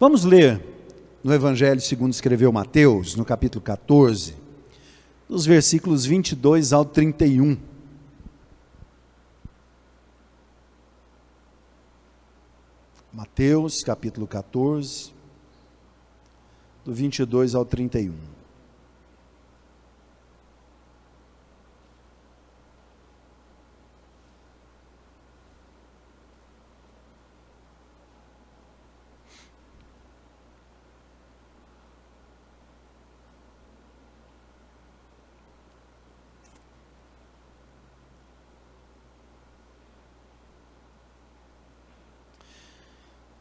Vamos ler no Evangelho segundo escreveu Mateus, no capítulo 14, dos versículos 22 ao 31. Mateus, capítulo 14, do 22 ao 31.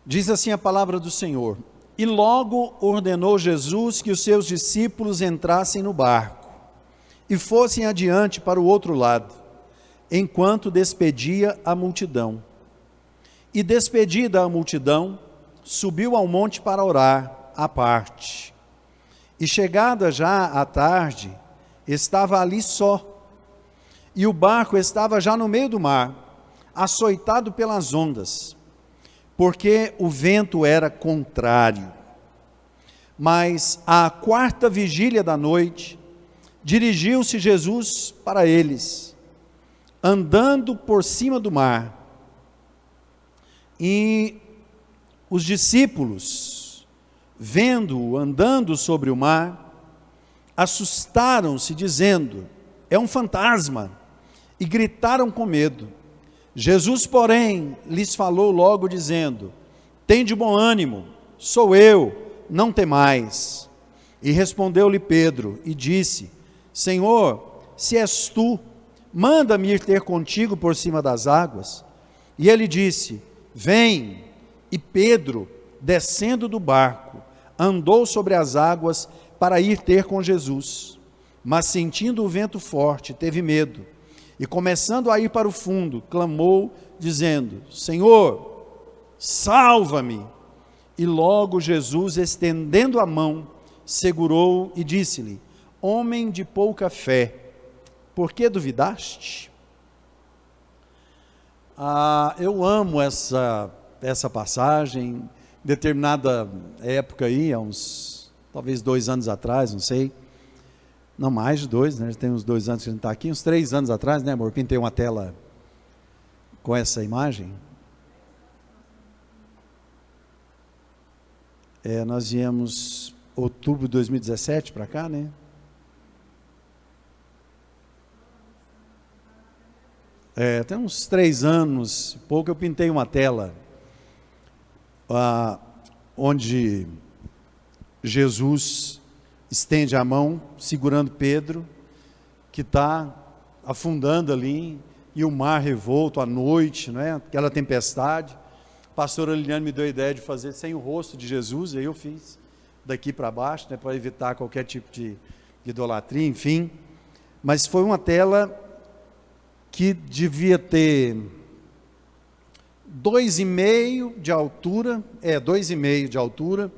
Diz assim a palavra do Senhor: E logo ordenou Jesus que os seus discípulos entrassem no barco e fossem adiante para o outro lado, enquanto despedia a multidão. E despedida a multidão, subiu ao monte para orar à parte. E chegada já a tarde, estava ali só, e o barco estava já no meio do mar, açoitado pelas ondas, porque o vento era contrário. Mas à quarta vigília da noite, dirigiu-se Jesus para eles, andando por cima do mar. E os discípulos, vendo-o andando sobre o mar, assustaram-se, dizendo: é um fantasma, e gritaram com medo. Jesus, porém, lhes falou logo, dizendo: tende bom ânimo, sou eu, não temais. E respondeu-lhe Pedro e disse: Senhor, se és tu, manda-me ir ter contigo por cima das águas. E ele disse: vem. E Pedro, descendo do barco, andou sobre as águas para ir ter com Jesus. Mas sentindo o vento forte, teve medo. E começando a ir para o fundo, clamou, dizendo: Senhor, salva-me. E logo Jesus, estendendo a mão, segurou e disse-lhe: homem de pouca fé, por que duvidaste? Eu amo essa passagem. Em determinada época aí, há uns, talvez 2 anos atrás, não sei, não, mais de 2, né? Tem uns 2 anos que a gente está aqui, uns 3 anos atrás, né, amor? Pintei uma tela com essa imagem. Nós viemos outubro de 2017 para cá, né? Tem uns 3 anos, pouco, eu pintei uma tela onde Jesus estende a mão, segurando Pedro, que está afundando ali, e o mar revolto à noite, né? Aquela tempestade. A pastora Liliane me deu a ideia de fazer sem o rosto de Jesus, e aí eu fiz daqui para baixo, né, para evitar qualquer tipo de idolatria, enfim. Mas foi uma tela que devia ter 2,5 de altura, 2,5 de altura,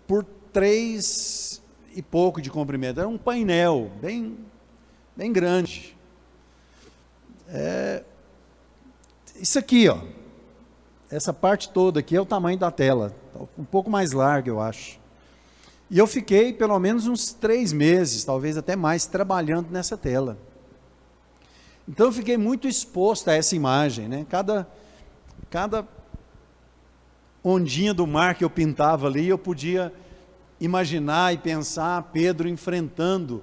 por 3 e pouco de comprimento. Era um painel bem grande. Isso aqui, ó, essa parte toda aqui é o tamanho da tela, um pouco mais larga, eu acho. E eu fiquei pelo menos uns 3 meses, talvez até mais, trabalhando nessa tela. Então eu fiquei muito exposto a essa imagem, né? Cada ondinha do mar que eu pintava ali, eu podia imaginar e pensar Pedro enfrentando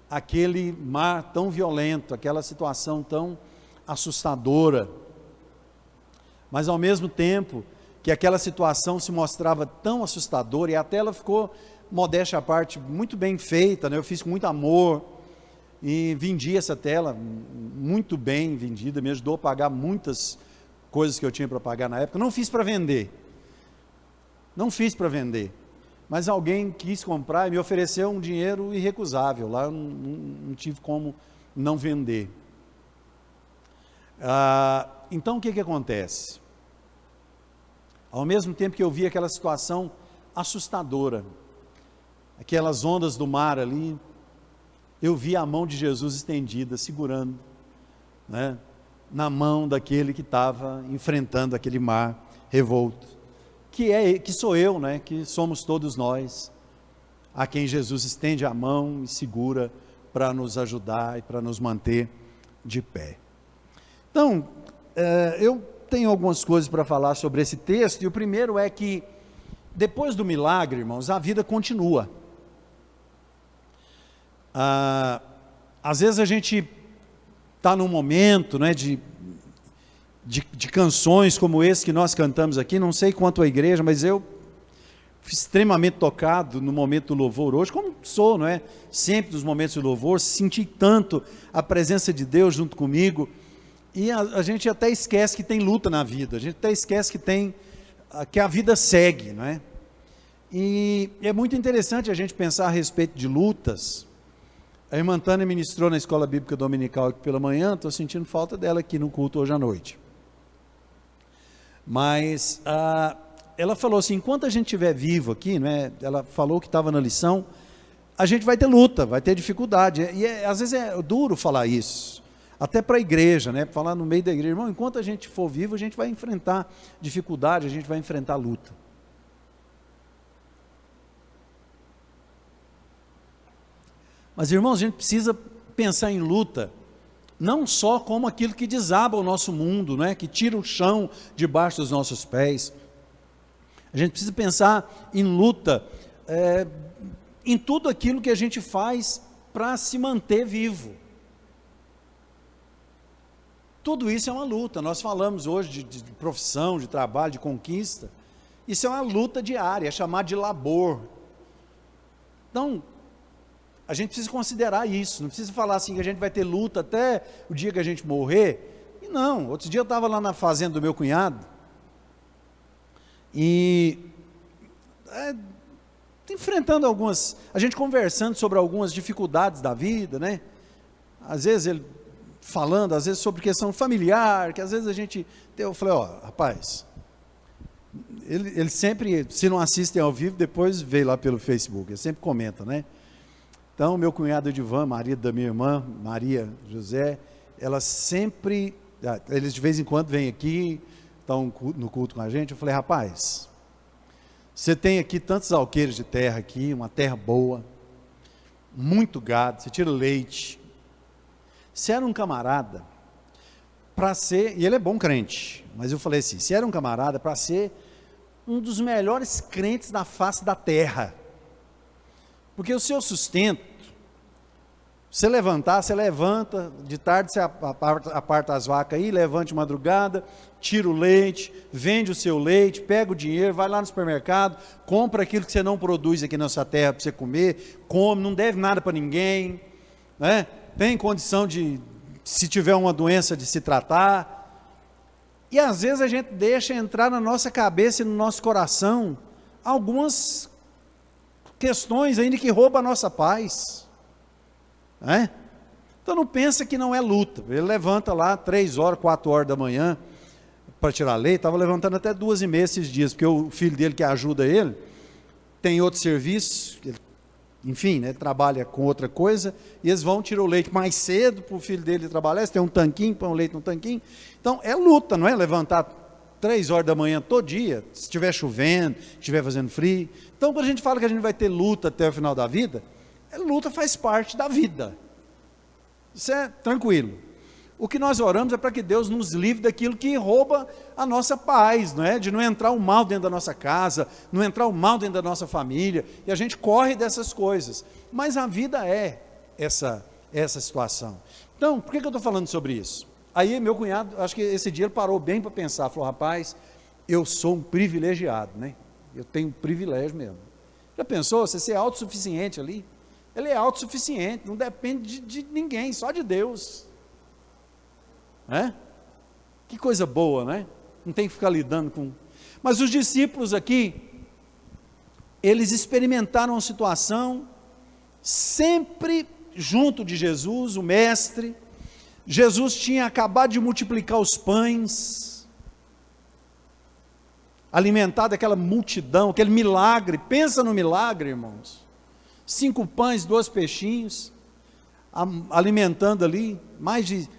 aquele mar tão violento, aquela situação tão assustadora. Mas ao mesmo tempo que aquela situação se mostrava tão assustadora, e a tela ficou, modéstia à parte, muito bem feita, né? Eu fiz com muito amor, e vendi essa tela, muito bem vendida, me ajudou a pagar muitas coisas que eu tinha para pagar na época. Não fiz para vender, mas alguém quis comprar e me ofereceu um dinheiro irrecusável, lá eu não tive como não vender. Então o que acontece? Ao mesmo tempo que eu vi aquela situação assustadora, aquelas ondas do mar ali, eu vi a mão de Jesus estendida, segurando, na mão daquele que estava enfrentando aquele mar revolto, que sou eu, né? Que somos todos nós, a quem Jesus estende a mão e segura para nos ajudar e para nos manter de pé. Então, eu tenho algumas coisas para falar sobre esse texto, e o primeiro é que, depois do milagre, irmãos, a vida continua. Às vezes a gente está num momento, né, de canções como esse que nós cantamos aqui, não sei quanto a igreja, mas eu fui extremamente tocado no momento do louvor hoje, como sou, não é? Sempre nos momentos de louvor, senti tanto a presença de Deus junto comigo, e a gente até esquece que tem luta na vida, a gente até esquece que a vida segue, não é? E é muito interessante a gente pensar a respeito de lutas. A irmã Tânia ministrou na escola bíblica dominical aqui pela manhã, estou sentindo falta dela aqui no culto hoje à noite. Mas ela falou assim, enquanto a gente estiver vivo aqui, né, ela falou que estava na lição, a gente vai ter luta, vai ter dificuldade, e às vezes é duro falar isso, até para a igreja, né, falar no meio da igreja, irmão, enquanto a gente for vivo, a gente vai enfrentar dificuldade, a gente vai enfrentar luta. Mas, irmãos, a gente precisa pensar em luta, não só como aquilo que desaba o nosso mundo, né, que tira o chão debaixo dos nossos pés. A gente precisa pensar em luta, em tudo aquilo que a gente faz para se manter vivo. Tudo isso é uma luta. Nós falamos hoje de profissão, de trabalho, de conquista. Isso é uma luta diária, é chamado de labor. Então, a gente precisa considerar isso, não precisa falar assim que a gente vai ter luta até o dia que a gente morrer. E não, outro dia eu estava lá na fazenda do meu cunhado, e enfrentando a gente conversando sobre algumas dificuldades da vida, né? Às vezes ele falando, às vezes sobre questão familiar, que às vezes eu falei, rapaz, ele sempre, se não assistem ao vivo, depois vê lá pelo Facebook, ele sempre comenta, né? Então, meu cunhado Edivan, marido da minha irmã, Maria José, ela sempre, eles de vez em quando vêm aqui, estão no culto com a gente. Eu falei, rapaz, você tem aqui tantos alqueires de terra aqui, uma terra boa, muito gado, você tira leite. Se era um camarada, para ser, e ele é bom crente, mas eu falei assim, se era um camarada, para ser um dos melhores crentes da face da terra, porque o seu sustento, você levantar, você levanta, de tarde você aparta as vacas aí, levanta de madrugada, tira o leite, vende o seu leite, pega o dinheiro, vai lá no supermercado, compra aquilo que você não produz aqui na sua terra para você comer, come, não deve nada para ninguém, né? Tem condição de, se tiver uma doença, de se tratar. E às vezes a gente deixa entrar na nossa cabeça e no nosso coração algumas questões ainda que roubam a nossa paz, né? Então não pensa que não é luta. Ele levanta lá 3 horas, 4 horas da manhã para tirar leite, estava levantando até 2h30 esses dias, porque o filho dele que ajuda ele, tem outro serviço, enfim, né, trabalha com outra coisa, e eles vão tirar o leite mais cedo para o filho dele trabalhar, você tem um tanquinho, põe o leite no tanquinho. Então é luta, não é? Levantar 3 horas da manhã todo dia, se estiver chovendo, estiver fazendo frio. Então quando a gente fala que a gente vai ter luta até o final da vida, luta faz parte da vida, isso é tranquilo. O que nós oramos é para que Deus nos livre daquilo que rouba a nossa paz, não é? De não entrar o mal dentro da nossa casa, não entrar o mal dentro da nossa família, e a gente corre dessas coisas, mas a vida é essa situação. Então, por que eu estou falando sobre isso? Aí meu cunhado, acho que esse dia ele parou bem para pensar, falou, rapaz, eu sou um privilegiado, né? Eu tenho um privilégio mesmo. Já pensou, você ser autossuficiente ali? Ele é autossuficiente, não depende de ninguém, só de Deus. Que coisa boa, né? Não tem que ficar lidando com... Mas os discípulos aqui, eles experimentaram uma situação sempre junto de Jesus, o mestre. Jesus tinha acabado de multiplicar os pães, alimentado aquela multidão, aquele milagre. Pensa no milagre, irmãos. 5 pães, 2 peixinhos, alimentando ali, mais de...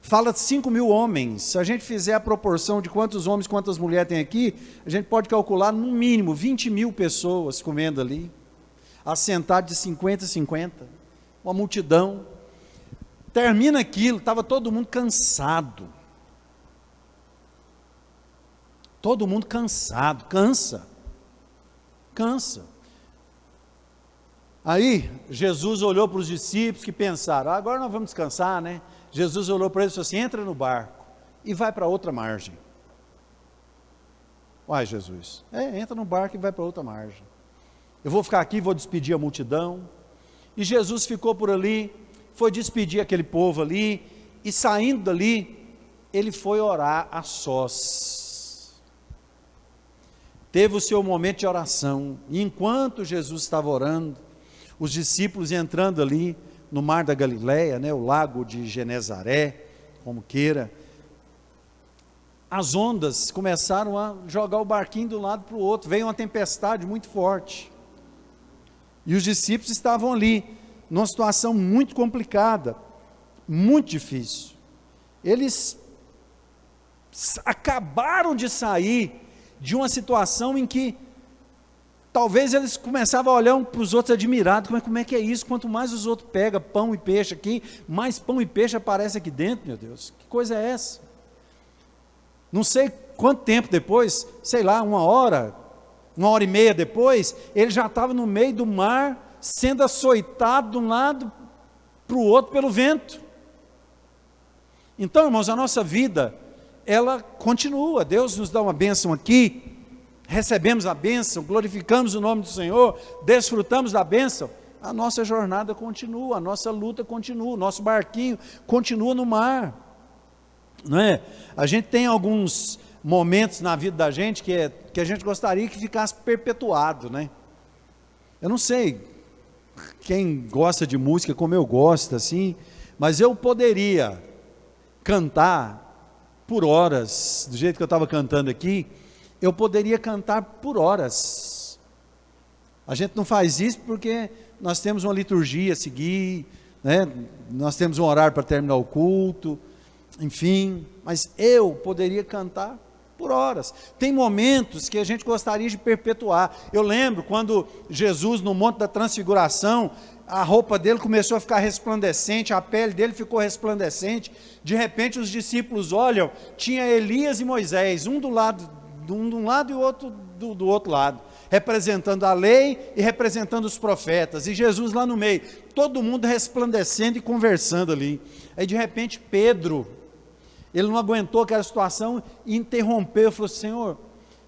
fala de 5.000 homens. Se a gente fizer a proporção de quantos homens, quantas mulheres tem aqui, a gente pode calcular no mínimo 20.000 pessoas comendo ali, assentado de 50 em 50, uma multidão. Termina aquilo, estava todo mundo cansado. Todo mundo cansado, cansa. Aí, Jesus olhou para os discípulos que pensaram, agora nós vamos descansar, né? Jesus olhou para eles e falou assim, entra no barco e vai para outra margem. Uai, Jesus, entra no barco e vai para outra margem. Eu vou ficar aqui, vou despedir a multidão. E Jesus ficou por ali, foi despedir aquele povo ali, e saindo dali, ele foi orar a sós. Teve o seu momento de oração, e enquanto Jesus estava orando, os discípulos entrando ali no mar da Galileia, o lago de Genezaré, como queira, as ondas começaram a jogar o barquinho de um lado para o outro, veio uma tempestade muito forte, e os discípulos estavam ali, numa situação muito complicada, muito difícil. Eles acabaram de sair de uma situação em que talvez eles começavam a olhar um para os outros admirados, como é que é isso? Quanto mais os outros pegam pão e peixe aqui, mais pão e peixe aparece aqui dentro, meu Deus, que coisa é essa? Não sei quanto tempo depois, sei lá, 1h30 depois, ele já estava no meio do mar, sendo açoitado de um lado para o outro pelo vento. Então, irmãos, a nossa vida, ela continua. Deus nos dá uma bênção aqui, recebemos a bênção, glorificamos o nome do Senhor, desfrutamos da bênção, a nossa jornada continua, a nossa luta continua, o nosso barquinho continua no mar, não é? A gente tem alguns momentos na vida da gente que a gente gostaria que ficasse perpetuado, né? Eu não sei quem gosta de música como eu gosto, assim, mas eu poderia cantar por horas, do jeito que eu estava cantando aqui, eu poderia cantar por horas. A gente não faz isso porque nós temos uma liturgia a seguir, né? Nós temos um horário para terminar o culto, enfim, mas eu poderia cantar por horas. Tem momentos que a gente gostaria de perpetuar. Eu lembro quando Jesus, no Monte da Transfiguração, a roupa dele começou a ficar resplandecente, a pele dele ficou resplandecente, de repente os discípulos olham, tinha Elias e Moisés, um de um lado e o outro do outro lado, representando a lei e representando os profetas, e Jesus lá no meio, todo mundo resplandecendo e conversando ali. Aí de repente Pedro, ele não aguentou aquela situação e interrompeu, falou: Senhor,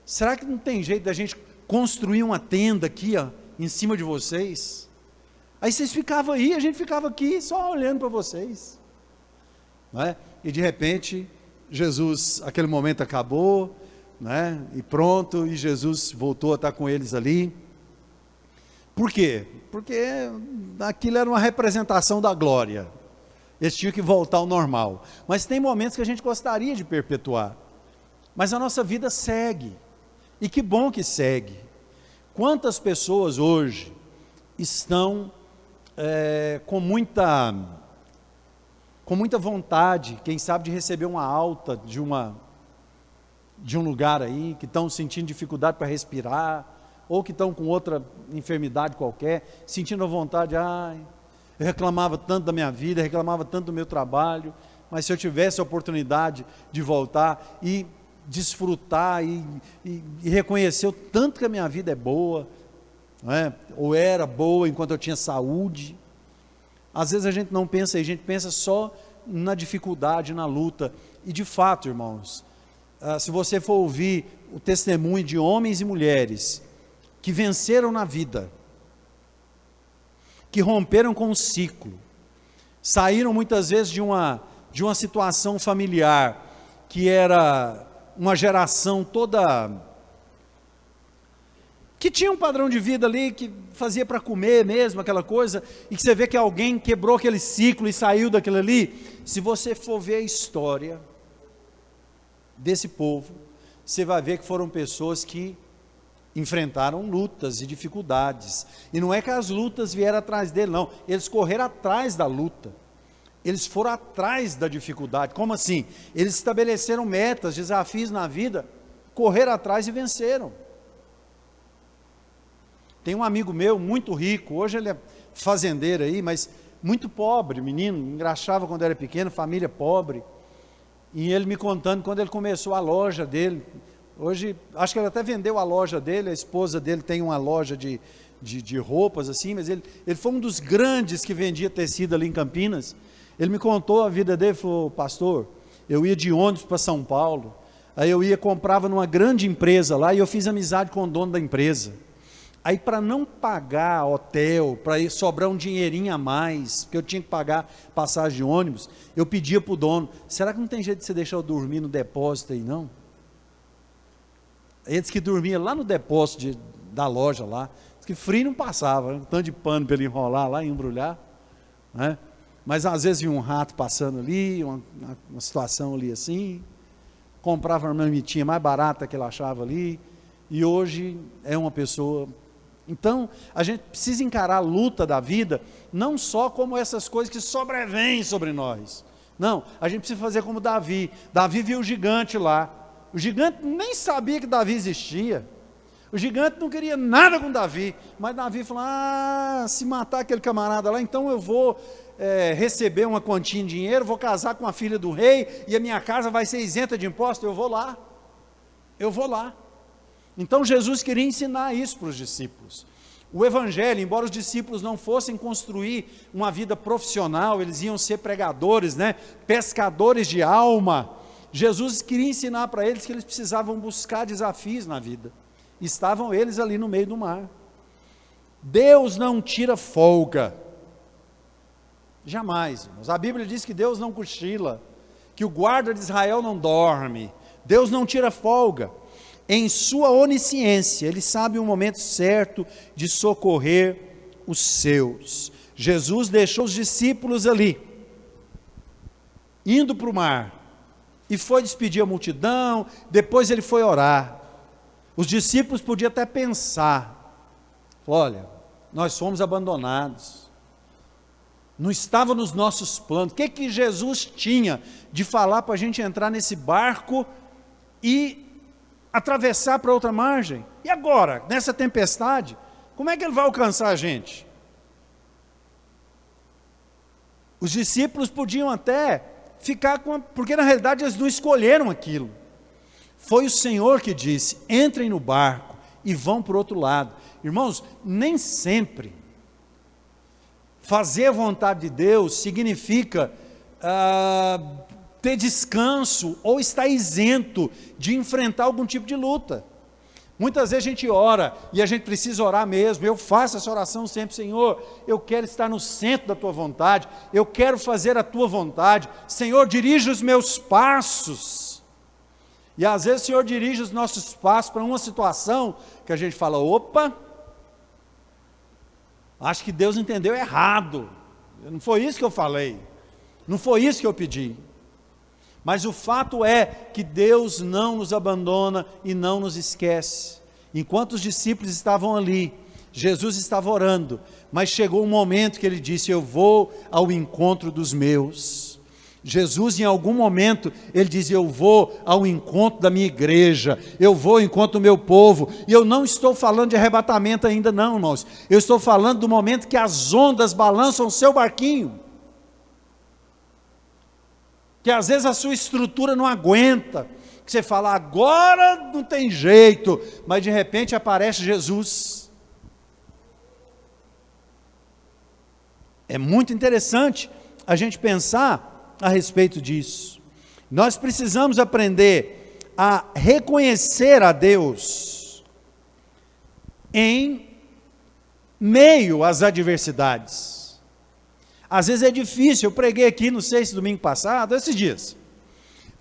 será que não tem jeito da gente construir uma tenda aqui, em cima de vocês? Aí vocês ficavam aí, a gente ficava aqui só olhando para vocês, não é? E de repente Jesus, aquele momento acabou, né? E pronto, e Jesus voltou a estar com eles ali. Por quê? Porque aquilo era uma representação da glória, eles tinham que voltar ao normal. Mas tem momentos que a gente gostaria de perpetuar, mas a nossa vida segue, e que bom que segue. Quantas pessoas hoje estão com muita vontade, quem sabe, de receber uma alta de um lugar aí, que estão sentindo dificuldade para respirar, ou que estão com outra enfermidade qualquer, sentindo a vontade, eu reclamava tanto da minha vida, reclamava tanto do meu trabalho, mas se eu tivesse a oportunidade de voltar e desfrutar e reconhecer o tanto que a minha vida é boa, não é? Ou era boa enquanto eu tinha saúde. Às vezes a gente não pensa aí, a gente pensa só na dificuldade, na luta, e de fato, irmãos, se você for ouvir o testemunho de homens e mulheres que venceram na vida, que romperam com o ciclo, saíram muitas vezes de uma situação familiar, que era uma geração toda, que tinha um padrão de vida ali, que fazia para comer mesmo, aquela coisa, e que você vê que alguém quebrou aquele ciclo e saiu daquilo ali. Se você for ver a história desse povo, você vai ver que foram pessoas que enfrentaram lutas e dificuldades, e não é que as lutas vieram atrás dele, não, eles correram atrás da luta, Eles foram atrás da dificuldade. Como assim? Eles estabeleceram metas, desafios na vida, correram atrás e venceram. Tem um amigo meu muito rico, hoje ele é fazendeiro aí, mas muito pobre, menino, engraxava quando era pequeno, família pobre. E ele me contando quando ele começou a loja dele. Hoje, acho que ele até vendeu a loja dele, a esposa dele tem uma loja de roupas assim, mas ele foi um dos grandes que vendia tecido ali em Campinas. Ele me contou a vida dele, falou: pastor, eu ia de ônibus para São Paulo, aí eu comprava numa grande empresa lá, e eu fiz amizade com o dono da empresa. Aí, para não pagar hotel, para sobrar um dinheirinho a mais, porque eu tinha que pagar passagem de ônibus, eu pedia para o dono: será que não tem jeito de você deixar eu dormir no depósito aí, não? Ele disse que dormia lá no depósito da loja lá, disse que frio não passava, um tanto de pano para ele enrolar lá e embrulhar, né? Mas às vezes vinha um rato passando ali, uma situação ali assim, comprava uma marmitinha mais barata que ele achava ali, e hoje é uma pessoa. Então, a gente precisa encarar a luta da vida, não só como essas coisas que sobrevêm sobre nós. Não, a gente precisa fazer como Davi. Davi viu o gigante lá. O gigante nem sabia que Davi existia. O gigante não queria nada com Davi. Mas Davi falou: se matar aquele camarada lá, então eu vou receber uma quantia em dinheiro, vou casar com a filha do rei, e a minha casa vai ser isenta de imposto, eu vou lá. Eu vou lá. Então Jesus queria ensinar isso para os discípulos. O evangelho, embora os discípulos não fossem construir uma vida profissional, eles iam ser pregadores, né? Pescadores de alma. Jesus queria ensinar para eles que eles precisavam buscar desafios na vida. Estavam eles ali no meio do mar. Deus não tira folga. Jamais, irmãos. A Bíblia diz que Deus não cochila, que o guarda de Israel não dorme. Deus não tira folga. Em sua onisciência, Ele sabe o momento certo de socorrer os seus. Jesus deixou os discípulos ali, indo para o mar, e foi despedir a multidão. Depois Ele foi orar. Os discípulos podiam até pensar: olha, nós fomos abandonados, não estava nos nossos planos. O que Jesus tinha de falar para a gente entrar nesse barco e atravessar para outra margem? E agora, nessa tempestade, como é que ele vai alcançar a gente? Os discípulos podiam até ficar porque na realidade eles não escolheram aquilo. Foi o Senhor que disse: entrem no barco e vão para o outro lado. Irmãos, nem sempre fazer a vontade de Deus significa ter descanso ou estar isento de enfrentar algum tipo de luta. Muitas vezes a gente ora, e a gente precisa orar mesmo. Eu faço essa oração sempre: Senhor, eu quero estar no centro da Tua vontade, eu quero fazer a Tua vontade. Senhor, dirige os meus passos. E às vezes o Senhor dirige os nossos passos para uma situação que a gente fala: opa, acho que Deus entendeu errado, não foi isso que eu falei, não foi isso que eu pedi. Mas o fato é que Deus não nos abandona e não nos esquece. Enquanto os discípulos estavam ali, Jesus estava orando, mas chegou um momento que Ele disse: eu vou ao encontro dos meus. Jesus, em algum momento, Ele diz: eu vou ao encontro da minha igreja, eu vou ao encontro do meu povo. E eu não estou falando de arrebatamento ainda não, irmãos. Eu estou falando do momento que as ondas balançam o seu barquinho, que às vezes a sua estrutura não aguenta, que você fala: agora não tem jeito, mas de repente aparece Jesus. É muito interessante a gente pensar a respeito disso. Nós precisamos aprender a reconhecer a Deus em meio às adversidades. Às vezes é difícil. Eu preguei aqui, não sei se domingo passado, esses dias,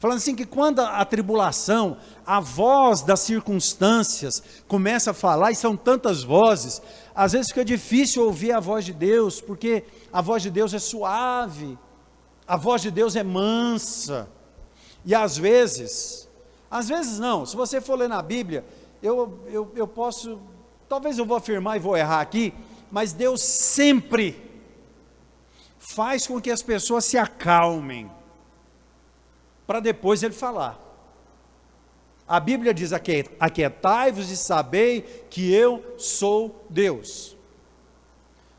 falando assim que quando a tribulação, a voz das circunstâncias começa a falar, e são tantas vozes, às vezes fica difícil ouvir a voz de Deus, porque a voz de Deus é suave, a voz de Deus é mansa. E às vezes não, se você for ler na Bíblia, eu posso, talvez eu vou afirmar e vou errar aqui, mas Deus sempre faz com que as pessoas se acalmem, para depois ele falar. A Bíblia diz: aquietai-vos e sabei que eu sou Deus.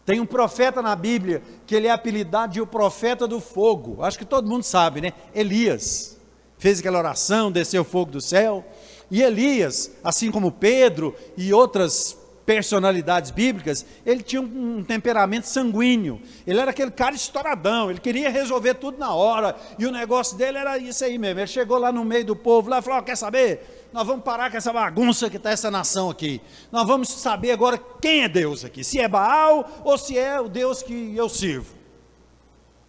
Tem um profeta na Bíblia, que ele é apelidado de o profeta do fogo, acho que todo mundo sabe, né? Elias, fez aquela oração, desceu fogo do céu, e Elias, assim como Pedro e outras personalidades bíblicas, ele tinha um temperamento sanguíneo, ele era aquele cara estouradão, ele queria resolver tudo na hora, e o negócio dele era isso aí mesmo. Ele chegou lá no meio do povo, lá e falou: quer saber? Nós vamos parar com essa bagunça que está essa nação aqui, nós vamos saber agora quem é Deus aqui, se é Baal ou se é o Deus que eu sirvo.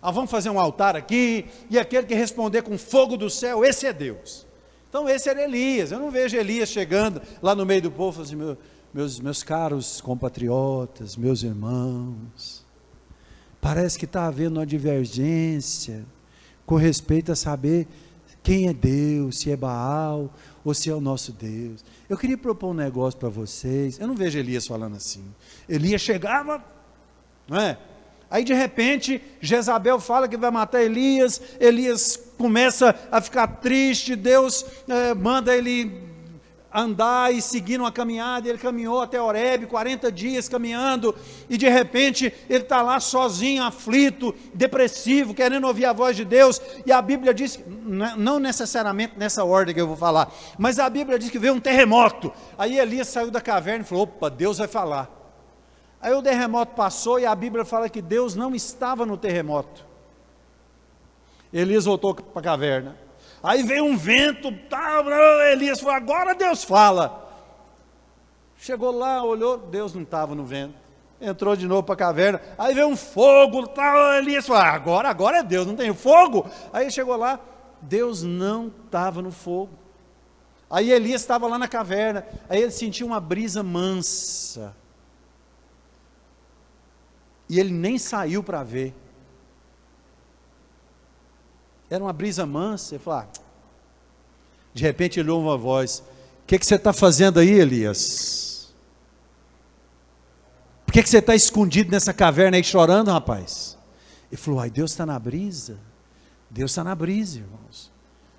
Nós vamos fazer um altar aqui, e aquele que responder com fogo do céu, esse é Deus. Então esse era Elias. Eu não vejo Elias chegando lá no meio do povo, assim: meus caros compatriotas, meus irmãos, parece que está havendo uma divergência com respeito a saber quem é Deus, se é Baal ou se é o nosso Deus. Eu queria propor um negócio para vocês. Eu não vejo Elias falando assim. Elias chegava, não é? Aí de repente Jezabel fala que vai matar Elias, Elias começa a ficar triste, Deus manda ele andar e seguir uma caminhada. Ele caminhou até Horebe, 40 dias caminhando, e de repente ele está lá sozinho, aflito, depressivo, querendo ouvir a voz de Deus, e a Bíblia diz, não necessariamente nessa ordem que eu vou falar, mas a Bíblia diz que veio um terremoto. Aí Elias saiu da caverna e falou: opa, Deus vai falar. Aí o terremoto passou, e a Bíblia fala que Deus não estava no terremoto. Elias voltou para a caverna. Aí veio um vento, Elias falou: agora Deus fala. Chegou lá, olhou, Deus não estava no vento. Entrou de novo para a caverna. Aí veio um fogo, Elias falou: agora é Deus, não tem fogo. Aí chegou lá, Deus não estava no fogo. Aí Elias estava lá na caverna, aí ele sentiu uma brisa mansa, e ele nem saiu para ver. Era uma brisa mansa. Ele falou: de repente ele ouve uma voz: o que você está fazendo aí, Elias? Por que você está escondido nessa caverna aí chorando, rapaz? Ele falou: Deus está na brisa. Deus está na brisa, irmãos.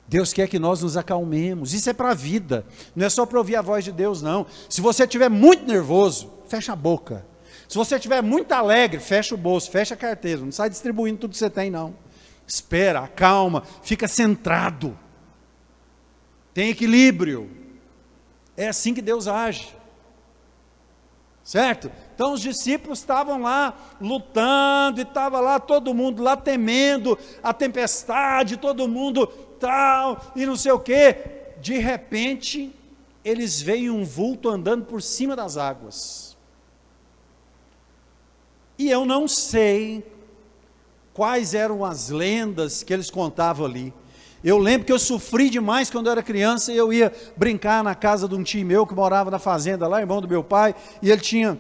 Deus quer que nós nos acalmemos. Isso é para a vida, não é só para ouvir a voz de Deus, não. Se você estiver muito nervoso, fecha a boca. Se você estiver muito alegre, fecha o bolso, fecha a carteira, não sai distribuindo tudo que você tem, não. Espera, acalma, fica centrado, tem equilíbrio. É assim que Deus age, certo? Então os discípulos estavam lá lutando, e estava lá todo mundo lá temendo a tempestade, todo mundo tal, e não sei o que. De repente eles veem um vulto andando por cima das águas, e eu não sei quais eram as lendas que eles contavam ali. Eu lembro que eu sofri demais quando eu era criança, e eu ia brincar na casa de um tio meu que morava na fazenda lá, irmão do meu pai, e eu tinha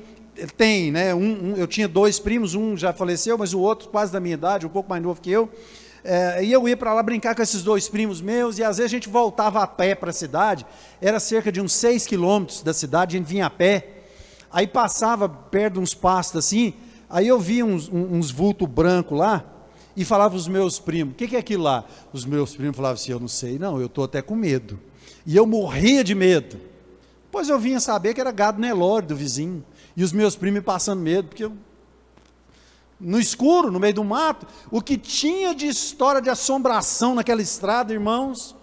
2 primos, um já faleceu, mas o outro quase da minha idade, um pouco mais novo que eu, e eu ia para lá brincar com esses 2 primos meus, e às vezes a gente voltava a pé para a cidade, era cerca de uns 6 quilômetros da cidade, a gente vinha a pé, aí passava perto de uns pastos assim, aí eu via uns vultos brancos lá, e falava os meus primos: o que é aquilo lá? Os meus primos falavam assim: eu não sei não, eu estou até com medo. E eu morria de medo. Depois eu vinha saber que era gado Nelore do vizinho, e os meus primos me passando medo, porque eu, no escuro, no meio do mato, o que tinha de história de assombração naquela estrada, irmãos.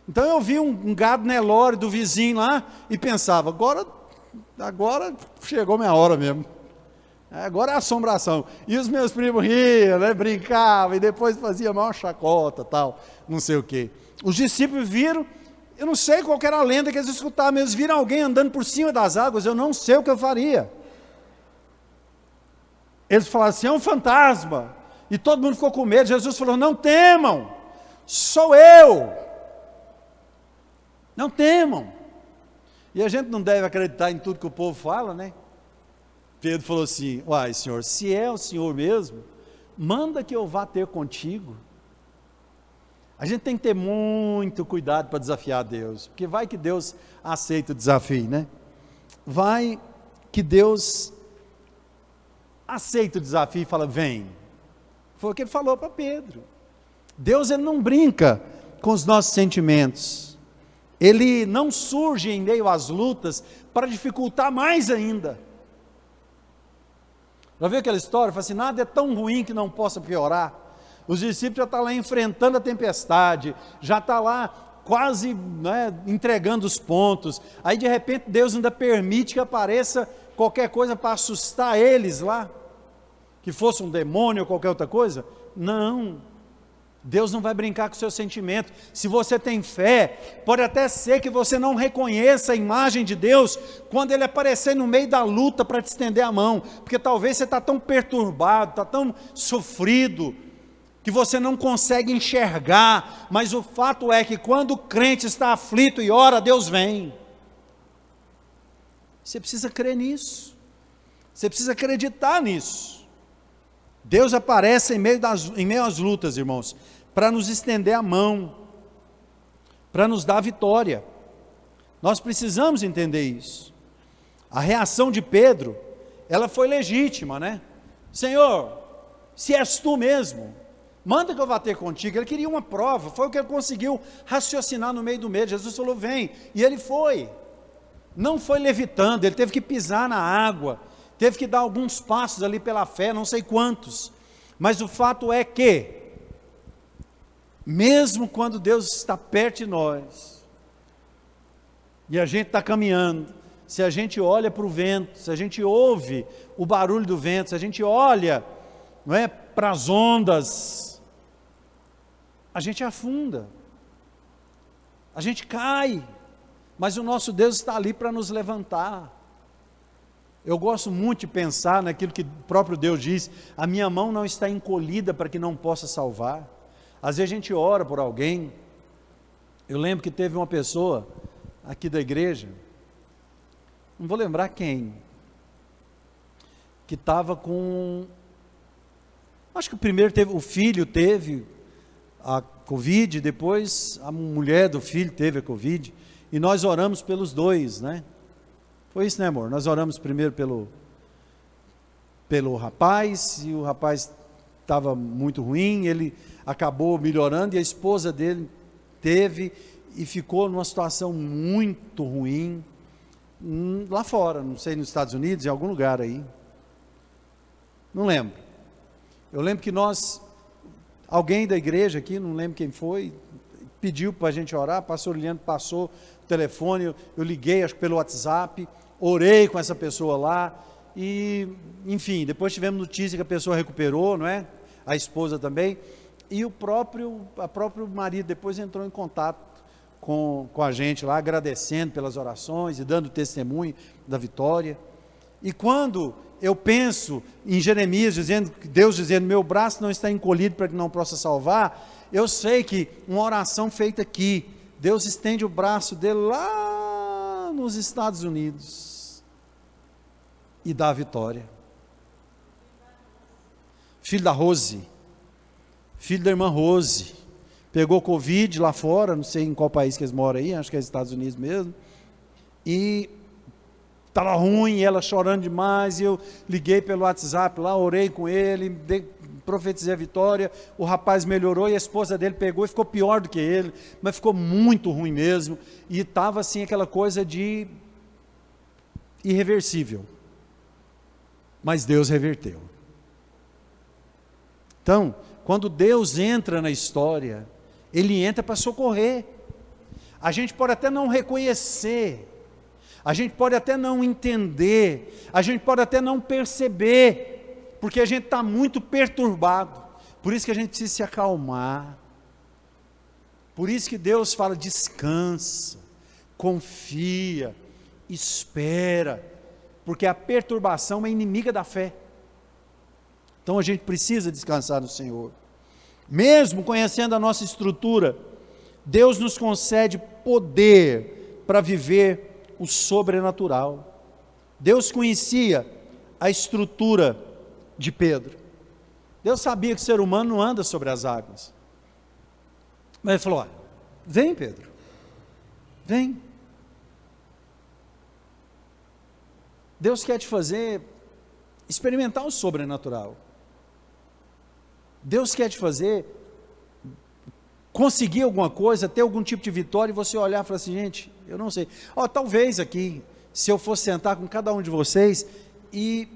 Então eu vi um gado Nelore do vizinho lá, e pensava: agora chegou minha hora mesmo. Agora é assombração. E os meus primos riam, né, brincavam, e depois fazia mal chacota, tal, não sei o quê. Os discípulos viram, eu não sei qual era a lenda que eles escutavam, mas eles viram alguém andando por cima das águas, eu não sei o que eu faria. Eles falaram assim: é um fantasma. E todo mundo ficou com medo. Jesus falou: não temam, sou eu. Não temam. E a gente não deve acreditar em tudo que o povo fala, né? Pedro falou assim: uai, Senhor, se é o Senhor mesmo, manda que eu vá ter contigo. A gente tem que ter muito cuidado para desafiar Deus, porque vai que Deus aceita o desafio, né? Vai que Deus aceita o desafio e fala: vem. Foi o que ele falou para Pedro. Deus, ele não brinca com os nossos sentimentos. Ele não surge em meio às lutas para dificultar mais ainda. Já viu aquela história? Fala assim, nada é tão ruim que não possa piorar. Os discípulos já estão lá enfrentando a tempestade, já está lá quase, né, entregando os pontos. Aí de repente Deus ainda permite que apareça qualquer coisa para assustar eles lá, que fosse um demônio ou qualquer outra coisa. Não, Deus não vai brincar com o seu sentimento. Se você tem fé, pode até ser que você não reconheça a imagem de Deus quando Ele aparecer no meio da luta para te estender a mão, porque talvez você está tão perturbado, está tão sofrido, que você não consegue enxergar, mas o fato é que quando o crente está aflito e ora, Deus vem. Você precisa crer nisso, você precisa acreditar nisso. Deus aparece em meio às lutas, irmãos, para nos estender a mão, para nos dar vitória. Nós precisamos entender isso. A reação de Pedro, ela foi legítima, né? Senhor, se és tu mesmo, manda que eu vá ter contigo. Ele queria uma prova, foi o que ele conseguiu raciocinar no meio do medo. Jesus falou, vem, e ele foi. Não foi levitando, ele teve que pisar na água, teve que dar alguns passos ali pela fé, não sei quantos, mas o fato é que, mesmo quando Deus está perto de nós, e a gente está caminhando, se a gente olha para o vento, se a gente ouve o barulho do vento, se a gente olha, não é, para as ondas, a gente afunda, a gente cai, mas o nosso Deus está ali para nos levantar. Eu gosto muito de pensar naquilo que o próprio Deus diz, a minha mão não está encolhida para que não possa salvar. Às vezes a gente ora por alguém. Eu lembro que teve uma pessoa aqui da igreja, não vou lembrar quem, que estava com, acho que o filho teve a Covid, depois a mulher do filho teve a Covid, e nós oramos pelos dois, né? Foi isso, né, amor? Nós oramos primeiro pelo rapaz, e o rapaz estava muito ruim, ele acabou melhorando, e a esposa dele teve, e ficou numa situação muito ruim, lá fora, não sei, nos Estados Unidos, em algum lugar aí, não lembro. Eu lembro que alguém da igreja aqui, não lembro quem foi, pediu para a gente orar, pastor Leandro passou o telefone, eu liguei, acho que pelo WhatsApp, orei com essa pessoa lá, e enfim, depois tivemos notícia que a pessoa recuperou, não é? A esposa também, e o próprio marido depois entrou em contato com a gente lá, agradecendo pelas orações e dando testemunho da vitória. E quando eu penso em Jeremias, Deus dizendo, meu braço não está encolhido para que não possa salvar, eu sei que uma oração feita aqui, Deus estende o braço dele lá nos Estados Unidos e dá a vitória. Filho da Rose, filho da irmã Rose, pegou Covid lá fora, não sei em qual país que eles moram aí, acho que é os Estados Unidos mesmo, e estava ruim, ela chorando demais, e eu liguei pelo WhatsApp lá, orei com ele, profetizei a vitória, o rapaz melhorou, e a esposa dele pegou e ficou pior do que ele, mas ficou muito ruim mesmo, e estava assim aquela coisa de irreversível, mas Deus reverteu. Então, quando Deus entra na história, Ele entra para socorrer. A gente pode até não reconhecer, a gente pode até não entender, a gente pode até não perceber, porque a gente está muito perturbado, por isso que a gente precisa se acalmar, por isso que Deus fala, descansa, confia, espera, porque a perturbação é inimiga da fé. Então a gente precisa descansar no Senhor. Mesmo conhecendo a nossa estrutura, Deus nos concede poder para viver o sobrenatural. Deus conhecia a estrutura de Pedro. Deus sabia que o ser humano não anda sobre as águas. Mas Ele falou, olha, vem Pedro, vem. Deus quer te fazer experimentar o sobrenatural. Deus quer te fazer conseguir alguma coisa, ter algum tipo de vitória, e você olhar e falar assim, gente, eu não sei. Talvez aqui, se eu fosse sentar com cada um de vocês e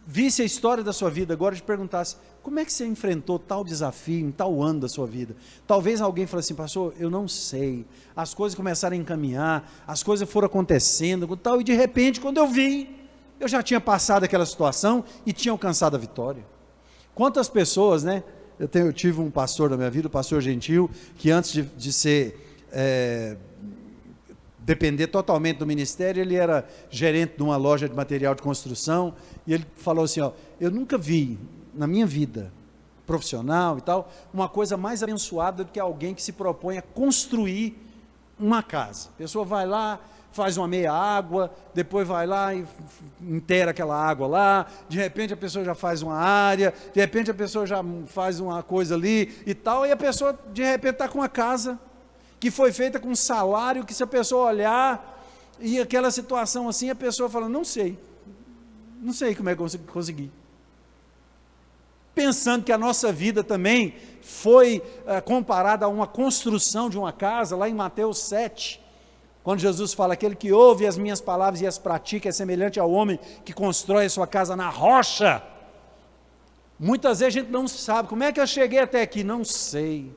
visse a história da sua vida agora, e te perguntasse, como é que você enfrentou tal desafio, em tal ano da sua vida? Talvez alguém fale assim, pastor, eu não sei, as coisas começaram a encaminhar, as coisas foram acontecendo, tal, e de repente, quando eu vi, eu já tinha passado aquela situação, e tinha alcançado a vitória. Quantas pessoas, né, eu tive um pastor na minha vida, o pastor Gentil, que antes de ser, depender totalmente do ministério, ele era gerente de uma loja de material de construção, e ele falou assim, eu nunca vi, na minha vida profissional e tal, uma coisa mais abençoada do que alguém que se propõe a construir uma casa. A pessoa vai lá, faz uma meia água, depois vai lá e inteira aquela água lá, de repente a pessoa já faz uma área, de repente a pessoa já faz uma coisa ali e tal, e a pessoa de repente está com uma casa que foi feita com um salário, que se a pessoa olhar, e aquela situação assim, a pessoa fala, não sei como é que eu consegui. Pensando que a nossa vida também foi comparada a uma construção de uma casa, lá em Mateus 7, quando Jesus fala, aquele que ouve as minhas palavras e as pratica é semelhante ao homem que constrói a sua casa na rocha. Muitas vezes a gente não sabe, como é que eu cheguei até aqui? Não sei,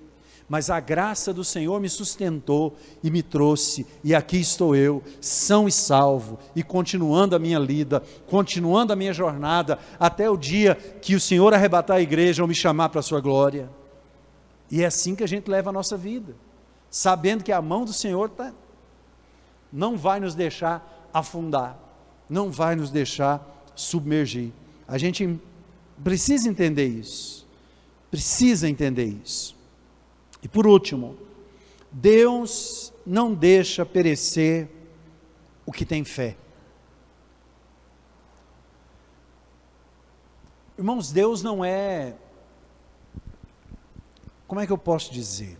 mas a graça do Senhor me sustentou e me trouxe, e aqui estou eu, são e salvo, e continuando a minha lida, continuando a minha jornada, até o dia que o Senhor arrebatar a igreja ou me chamar para a sua glória. E é assim que a gente leva a nossa vida, sabendo que a mão do Senhor não vai nos deixar afundar, não vai nos deixar submergir. A gente precisa entender isso, E por último, Deus não deixa perecer o que tem fé. Irmãos, Deus não é, como é que eu posso dizer?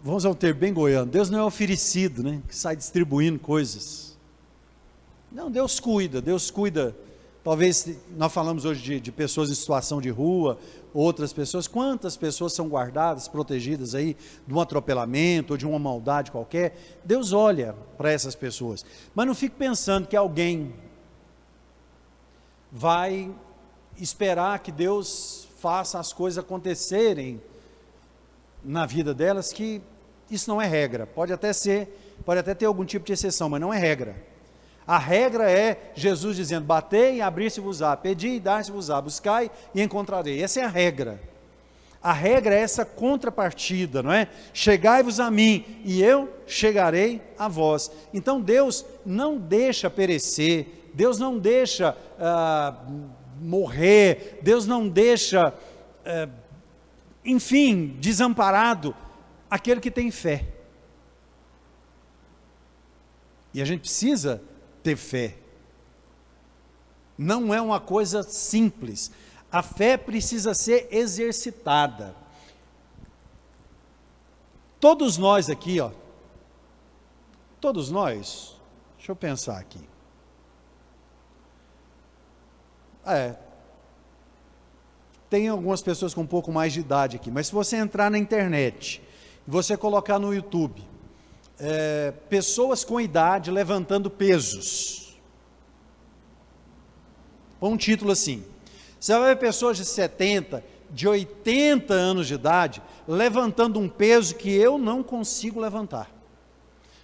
Vamos a um termo bem goiano, Deus não é oferecido, né? Que sai distribuindo coisas. Não, Deus cuida, talvez nós falamos hoje de pessoas em situação de rua, outras pessoas, quantas pessoas são guardadas, protegidas aí, de um atropelamento, ou de uma maldade qualquer, Deus olha para essas pessoas, mas não fique pensando que alguém vai esperar que Deus faça as coisas acontecerem na vida delas, que isso não é regra, pode até ter algum tipo de exceção, mas não é regra. A regra é Jesus dizendo, batei e abrir-se-vos-á, pedi e dar-se-vos-á, buscai e encontrarei. Essa é a regra. A regra é essa contrapartida, não é? Chegai-vos a mim e eu chegarei a vós. Então Deus não deixa perecer, Deus não deixa morrer, Deus não deixa, enfim, desamparado aquele que tem fé. E a gente precisa ter fé. Não é uma coisa simples. A fé precisa ser exercitada. Todos nós aqui, todos nós, deixa eu pensar aqui. Tem algumas pessoas com um pouco mais de idade aqui, mas se você entrar na internet, você colocar no YouTube, pessoas com idade levantando pesos, põe um título assim, você vai ver pessoas de 70, de 80 anos de idade, levantando um peso que eu não consigo levantar,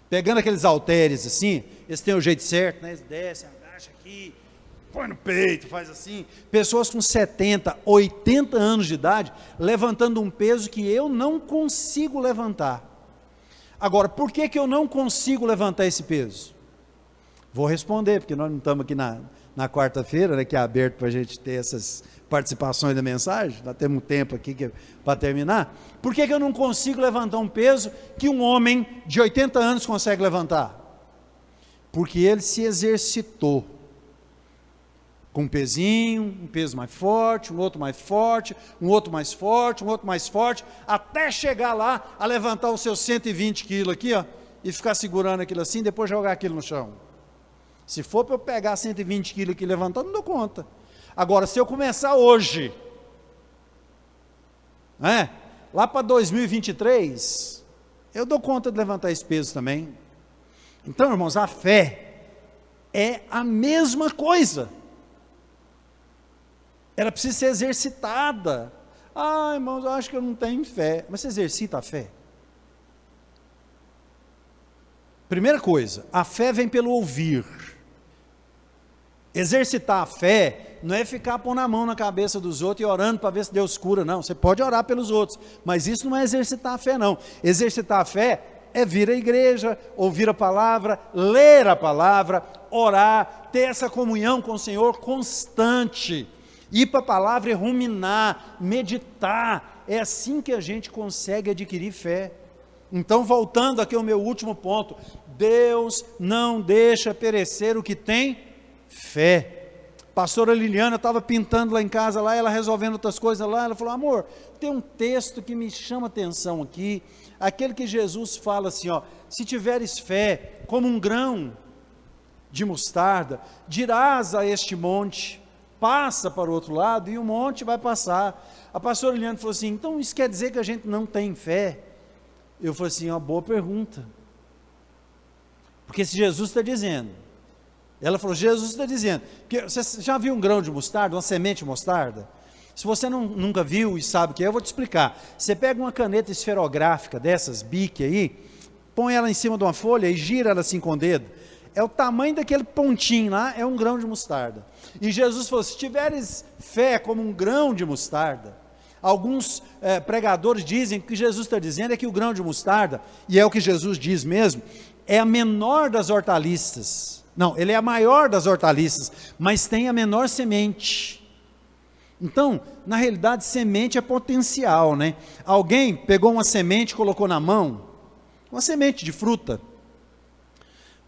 pegando aqueles halteres assim, eles têm o jeito certo, né? Eles descem, agacha aqui, põe no peito, faz assim, pessoas com 70, 80 anos de idade, levantando um peso que eu não consigo levantar. Agora, por que eu não consigo levantar esse peso? Vou responder, porque nós não estamos aqui na quarta-feira, né, que é aberto para a gente ter essas participações da mensagem, nós temos um tempo aqui para terminar. Por que eu não consigo levantar um peso que um homem de 80 anos consegue levantar? Porque ele se exercitou, com um pezinho, um peso mais forte, um outro mais forte, um outro mais forte, um outro mais forte, até chegar lá a levantar os seus 120 quilos aqui, e ficar segurando aquilo assim, depois jogar aquilo no chão. Se for para eu pegar 120 quilos aqui e levantar, não dou conta. Agora, se eu começar hoje, lá para 2023, eu dou conta de levantar esse peso também. Então, irmãos, a fé é a mesma coisa. Ela precisa ser exercitada. Irmãos, eu acho que eu não tenho fé. Mas você exercita a fé? Primeira coisa, a fé vem pelo ouvir. Exercitar a fé não é ficar pondo a mão na cabeça dos outros e orando para ver se Deus cura, não. Você pode orar pelos outros, mas isso não é exercitar a fé, não. Exercitar a fé é vir à igreja, ouvir a palavra, ler a palavra, orar, ter essa comunhão com o Senhor constante, ir para a palavra e ruminar, meditar. É assim que a gente consegue adquirir fé. Então, voltando aqui ao meu último ponto, Deus não deixa perecer o que tem fé. Pastora Liliana estava pintando lá em casa, lá, ela resolvendo outras coisas lá, ela falou: amor, tem um texto que me chama atenção aqui, aquele que Jesus fala assim, se tiveres fé como um grão de mostarda, dirás a este monte, passa para o outro lado, e o monte vai passar. A pastora Liliana falou assim: então isso quer dizer que a gente não tem fé? Eu falei assim: uma boa pergunta, porque se Jesus está dizendo, ela falou, Jesus está dizendo, porque você já viu um grão de mostarda, uma semente de mostarda? Se você nunca viu e sabe o que é, eu vou te explicar. Você pega uma caneta esferográfica dessas, Bic aí, põe ela em cima de uma folha e gira ela assim com o dedo, é o tamanho daquele pontinho lá, é um grão de mostarda. E Jesus falou: se tiveres fé como um grão de mostarda, alguns pregadores dizem que o que Jesus está dizendo é que o grão de mostarda, e é o que Jesus diz mesmo, é a menor das hortaliças. Não, ele é a maior das hortaliças, mas tem a menor semente. Então, na realidade, semente é potencial, né? Alguém pegou uma semente e colocou na mão, uma semente de fruta.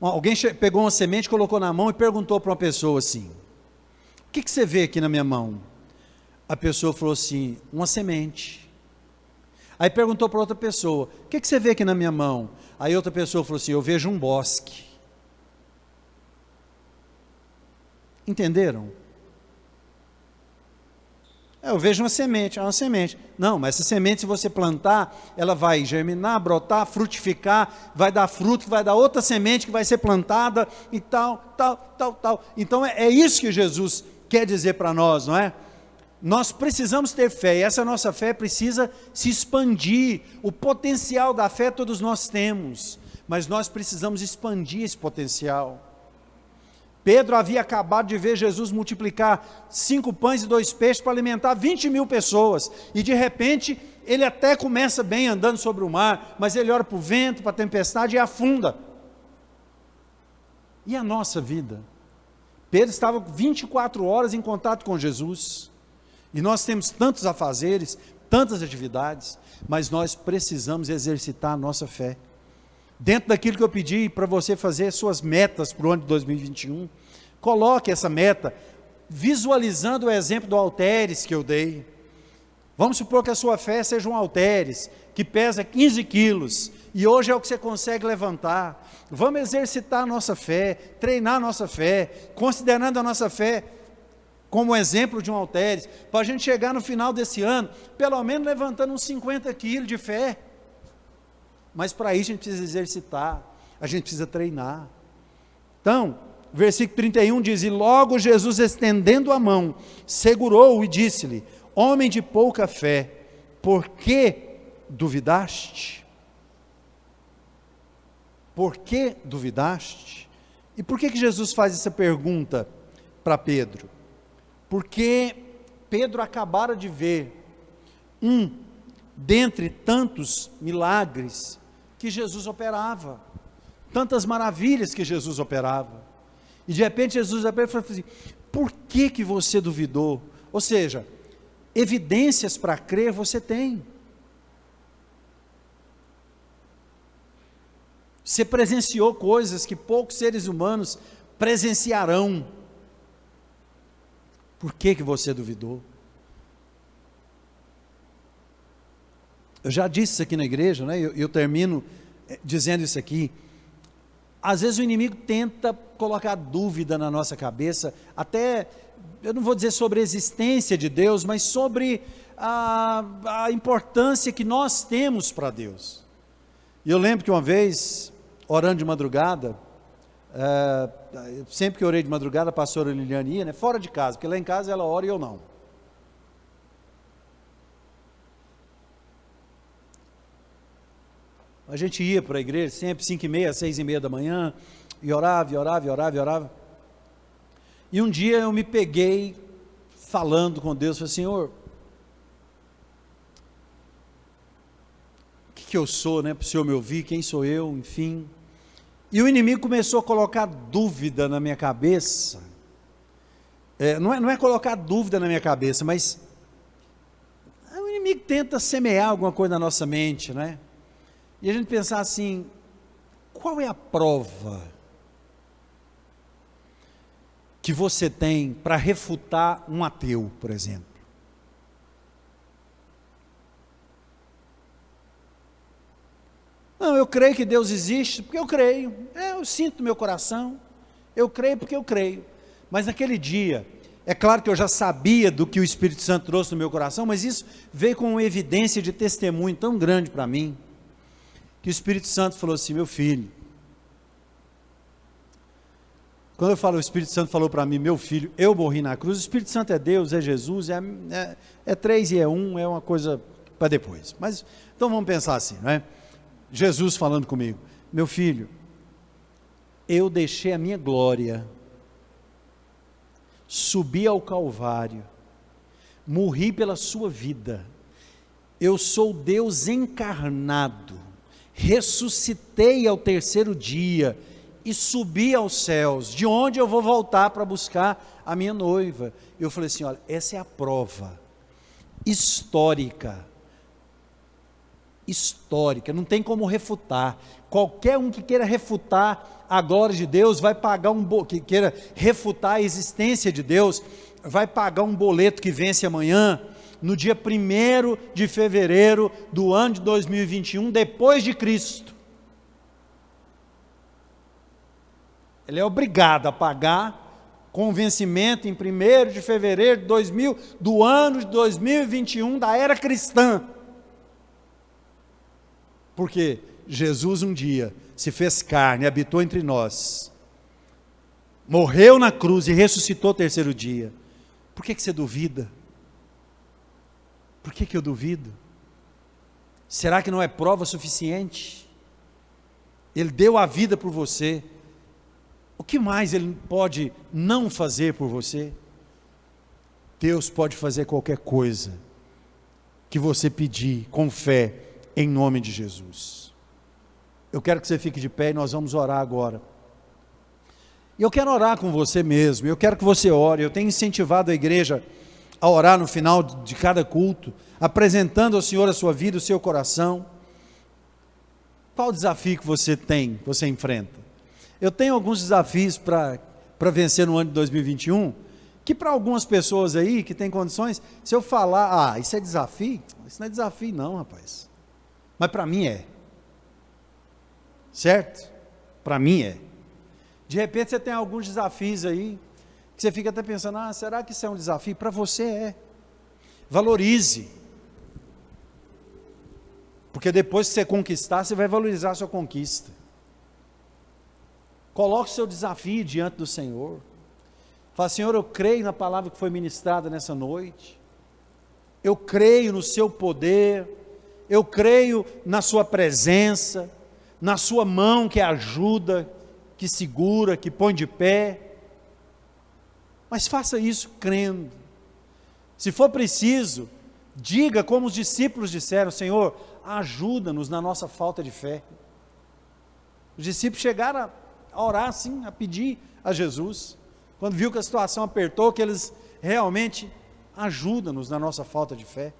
Alguém pegou uma semente, colocou na mão e perguntou para uma pessoa assim: o que você vê aqui na minha mão? A pessoa falou assim: uma semente. Aí perguntou para outra pessoa: o que você vê aqui na minha mão? Aí outra pessoa falou assim: eu vejo um bosque. Entenderam? Eu vejo uma semente, é uma semente. Não, mas essa semente, se você plantar, ela vai germinar, brotar, frutificar, vai dar fruto, vai dar outra semente que vai ser plantada e tal. Então é isso que Jesus quer dizer para nós, não é? Nós precisamos ter fé, e essa nossa fé precisa se expandir. O potencial da fé todos nós temos, mas nós precisamos expandir esse potencial. Pedro havia acabado de ver Jesus multiplicar 5 pães e 2 peixes para alimentar 20.000 pessoas, e de repente, ele até começa bem andando sobre o mar, mas ele olha para o vento, para a tempestade e afunda. E a nossa vida? Pedro estava 24 horas em contato com Jesus, e nós temos tantos afazeres, tantas atividades, mas nós precisamos exercitar a nossa fé. Dentro daquilo que eu pedi para você fazer suas metas para o ano de 2021, coloque essa meta, visualizando o exemplo do halteres que eu dei. Vamos supor que a sua fé seja um halteres, que pesa 15 quilos, e hoje é o que você consegue levantar. Vamos exercitar a nossa fé, treinar a nossa fé, considerando a nossa fé como exemplo de um halteres, para a gente chegar no final desse ano, pelo menos levantando uns 50 quilos de fé. Mas para isso a gente precisa exercitar, a gente precisa treinar. Então, versículo 31 diz: e logo Jesus, estendendo a mão, segurou-o e disse-lhe: homem de pouca fé, por que duvidaste? Por que duvidaste? E por que Jesus faz essa pergunta para Pedro? Porque Pedro acabara de ver dentre tantos milagres que Jesus operava, tantas maravilhas que Jesus operava, e de repente Jesus falou assim: por que você duvidou? Ou seja, evidências para crer você tem, você presenciou coisas que poucos seres humanos presenciarão, por que você duvidou? Eu já disse isso aqui na igreja, né? Eu termino dizendo isso aqui: Às vezes o inimigo tenta colocar dúvida na nossa cabeça, até, eu não vou dizer sobre a existência de Deus, mas sobre a importância que nós temos para Deus. E eu lembro que uma vez, orando de madrugada, sempre que eu orei de madrugada, a pastora Liliane ia, né, fora de casa, porque lá em casa ela ora e eu não. A gente ia para a igreja sempre 5h30, 6h30 da manhã, e orava, e orava, e orava, e orava. E um dia eu me peguei falando com Deus, falei, Senhor, o que eu sou, né, para o Senhor me ouvir, quem sou eu, enfim. E o inimigo começou a colocar dúvida na minha cabeça, não é colocar dúvida na minha cabeça, mas o inimigo tenta semear alguma coisa na nossa mente, né? E a gente pensar assim, qual é a prova que você tem para refutar um ateu, por exemplo? Não, eu creio que Deus existe, porque eu creio, eu sinto no meu coração, eu creio porque eu creio. Mas naquele dia, é claro que eu já sabia do que o Espírito Santo trouxe no meu coração, mas isso veio com uma evidência de testemunho tão grande para mim, que o Espírito Santo falou assim, meu filho, quando eu falo o Espírito Santo falou para mim, meu filho, eu morri na cruz, o Espírito Santo é Deus, é Jesus, é três e é um, é uma coisa para depois, mas então vamos pensar assim, não é? Jesus falando comigo, meu filho, eu deixei a minha glória, subi ao Calvário, morri pela sua vida, eu sou Deus encarnado, ressuscitei ao terceiro dia e subi aos céus, de onde eu vou voltar para buscar a minha noiva. Eu falei assim, olha, essa é a prova histórica, não tem como refutar. Qualquer um que queira refutar a glória de Deus, vai pagar que queira refutar a existência de Deus, vai pagar um boleto que vence amanhã, no dia 1º de fevereiro do ano de 2021, depois de Cristo. Ele é obrigado a pagar com vencimento em 1º de fevereiro do ano de 2021, da era cristã. Porque Jesus um dia se fez carne, habitou entre nós, morreu na cruz e ressuscitou ao terceiro dia. Por que você duvida? Por que eu duvido? Será que não é prova suficiente? Ele deu a vida por você, o que mais Ele pode não fazer por você? Deus pode fazer qualquer coisa que você pedir com fé, em nome de Jesus. Eu quero que você fique de pé e nós vamos orar agora. E eu quero orar com você mesmo, eu quero que você ore. Eu tenho incentivado a igreja a orar no final de cada culto, apresentando ao Senhor a sua vida, o seu coração. Qual o desafio que você tem, que você enfrenta? Eu tenho alguns desafios para vencer no ano de 2021, que para algumas pessoas aí, que têm condições, se eu falar, isso é desafio? Isso não é desafio não, rapaz. Mas para mim é. Certo? Para mim é. De repente você tem alguns desafios aí, que você fica até pensando, será que isso é um desafio? Para você é. Valorize. Porque depois que você conquistar, você vai valorizar a sua conquista. Coloque o seu desafio diante do Senhor. Fala, Senhor, eu creio na palavra que foi ministrada nessa noite. Eu creio no seu poder. Eu creio na sua presença, na sua mão que ajuda, que segura, que põe de pé. Mas faça isso crendo. Se for preciso, diga como os discípulos disseram, Senhor, ajuda-nos na nossa falta de fé. Os discípulos chegaram a orar assim, a pedir a Jesus, quando viu que a situação apertou, que eles realmente ajuda-nos na nossa falta de fé.